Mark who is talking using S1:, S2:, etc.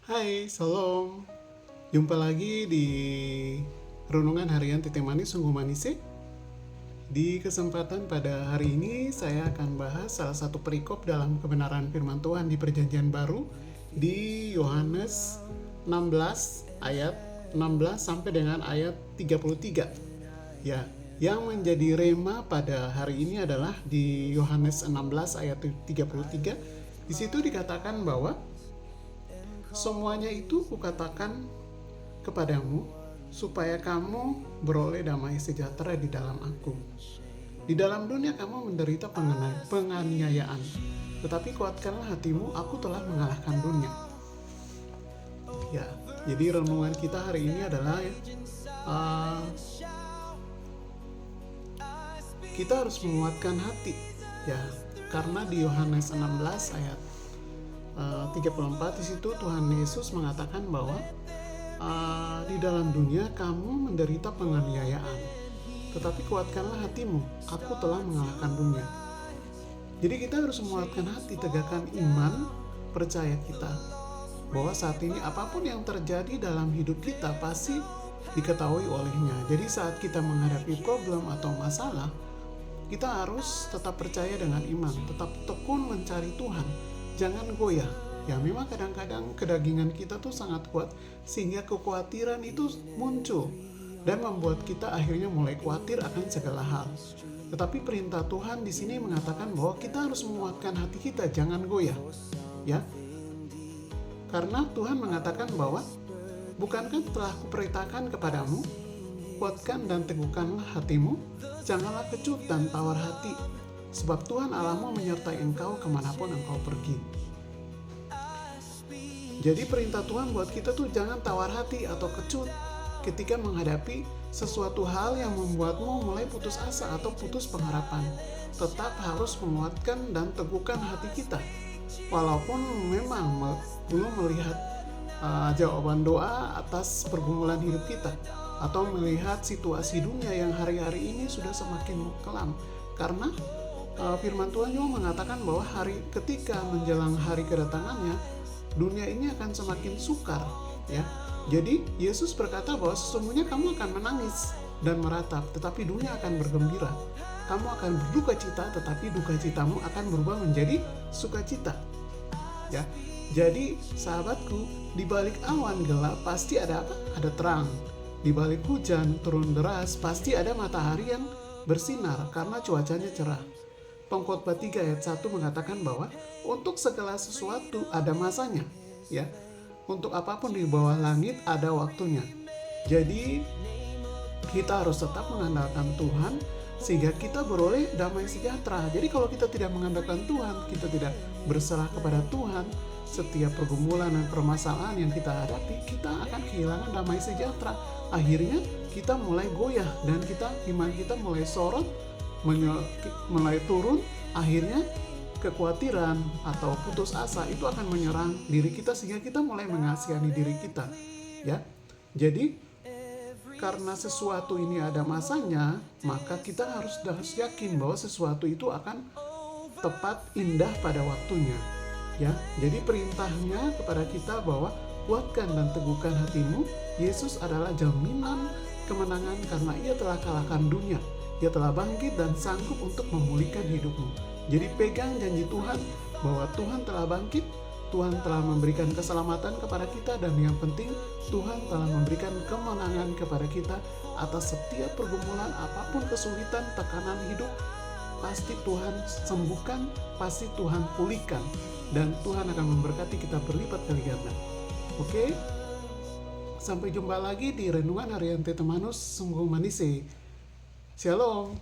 S1: Hai, Shalom. Jumpa lagi di Renungan Harian Titik Manis Sungguh Manis. Di kesempatan pada hari ini saya akan bahas salah satu perikop dalam kebenaran firman Tuhan di Perjanjian Baru di Yohanes 16 ayat 16 sampai dengan ayat 33. Ya, yang menjadi rema pada hari ini adalah di Yohanes 16 ayat 33. Di situ dikatakan bahwa semuanya itu kukatakan kepadamu supaya kamu beroleh damai sejahtera di dalam aku. Di dalam dunia kamu menderita penganiayaan, tetapi kuatkanlah hatimu, aku telah mengalahkan dunia. Ya, jadi renungan kita hari ini adalah kita harus menguatkan hati, ya, karena di Yohanes 16 ayat 34 di situ Tuhan Yesus mengatakan bahwa di dalam dunia kamu menderita penganiayaan, tetapi kuatkanlah hatimu, aku telah mengalahkan dunia. Jadi kita harus menguatkan hati, tegakkan iman, percaya kita bahwa saat ini apapun yang terjadi dalam hidup kita pasti diketahui olehnya. Jadi saat kita menghadapi problem atau masalah, kita harus tetap percaya dengan iman, tetap tekun mencari Tuhan, jangan goyah. Ya, memang kadang-kadang kedagingan kita tuh sangat kuat sehingga kekhawatiran itu muncul dan membuat kita akhirnya mulai khawatir akan segala hal. Tetapi perintah Tuhan di sini mengatakan bahwa kita harus menguatkan hati kita, jangan goyah. Ya. Karena Tuhan mengatakan bahwa bukankah telah kuperintahkan kepadamu, kuatkan dan teguhkanlah hatimu, janganlah kecut dan tawar hati, sebab Tuhan Allahmu menyertai engkau kemanapun engkau pergi. Jadi perintah Tuhan buat kita tuh jangan tawar hati atau kecut ketika menghadapi sesuatu hal yang membuatmu mulai putus asa atau putus pengharapan. Tetap harus menguatkan dan teguhkan hati kita. Walaupun memang belum melihat jawaban doa atas pergumulan hidup kita, atau melihat situasi dunia yang hari-hari ini sudah semakin kelam. Karena firman Tuhan juga mengatakan bahwa ketika menjelang hari kedatangannya, dunia ini akan semakin sukar, ya. Jadi Yesus berkata bahwa sesungguhnya kamu akan menangis dan meratap, tetapi dunia akan bergembira. Kamu akan berduka cita, tetapi duka citamu akan berubah menjadi sukacita. Ya. Jadi sahabatku, di balik awan gelap pasti ada apa? Ada terang. Di balik hujan turun deras pasti ada matahari yang bersinar karena cuacanya cerah. Pengkhotbah 3 ayat 1 mengatakan bahwa untuk segala sesuatu ada masanya, ya. Untuk apapun di bawah langit ada waktunya. Jadi kita harus tetap mengandalkan Tuhan sehingga kita beroleh damai sejahtera. Jadi kalau kita tidak mengandalkan Tuhan, kita tidak berserah kepada Tuhan, setiap pergumulan dan permasalahan yang kita hadapi, kita akan kehilangan damai sejahtera. Akhirnya kita mulai goyah dan iman kita mulai sorot, mulai turun. Akhirnya kekhawatiran atau putus asa itu akan menyerang diri kita sehingga kita mulai mengasihani diri kita, ya. Jadi karena sesuatu ini ada masanya, maka kita harus yakin bahwa sesuatu itu akan tepat indah pada waktunya, ya. Jadi perintahnya kepada kita bahwa kuatkan dan teguhkan hatimu. Yesus adalah jaminan kemenangan karena Ia telah kalahkan dunia. Ia telah bangkit dan sanggup untuk memulihkan hidupmu. Jadi pegang janji Tuhan bahwa Tuhan telah bangkit, Tuhan telah memberikan keselamatan kepada kita, dan yang penting Tuhan telah memberikan kemenangan kepada kita atas setiap pergumulan, apapun kesulitan, tekanan hidup, pasti Tuhan sembuhkan, pasti Tuhan pulihkan, dan Tuhan akan memberkati kita berlipat kali ganda. Oke? Sampai jumpa lagi di Renungan Harian Tete Manus Sungguh Manis. Shalom.